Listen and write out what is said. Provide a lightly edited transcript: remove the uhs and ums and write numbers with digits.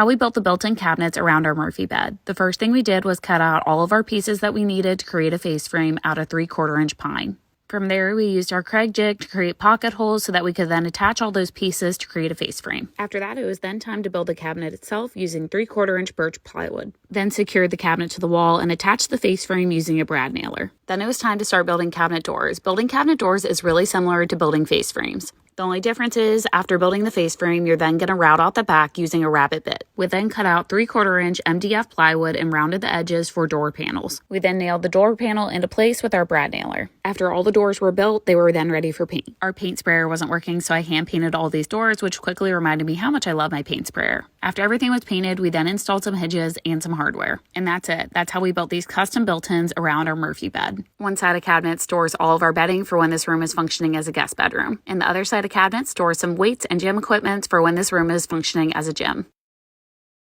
How we built the built-in cabinets around our Murphy bed. The first thing we did was cut out all of our pieces that we needed to create a face frame out of 3/4 inch pine. From there, we used our Kreg jig to create pocket holes so that we could then attach all those pieces to create a face frame. After that, it was then time to build the cabinet itself using 3/4 inch birch plywood. Then secured the cabinet to the wall and attached the face frame using a brad nailer. Then it was time to start building cabinet doors. Building cabinet doors is really similar to building face frames. The only difference is, after building the face frame, you're then going to route out the back using a rabbet bit. We then cut out 3/4 inch MDF plywood and rounded the edges for door panels. We then nailed the door panel into place with our brad nailer. After all the doors were built, they were then ready for paint. Our paint sprayer wasn't working, so I hand painted all these doors, which quickly reminded me how much I love my paint sprayer. After everything was painted, we then installed some hinges and some hardware. And that's it. That's how we built these custom built-ins around our Murphy bed. One side of cabinet stores all of our bedding for when this room is functioning as a guest bedroom. And the other side of cabinet stores some weights and gym equipment for when this room is functioning as a gym.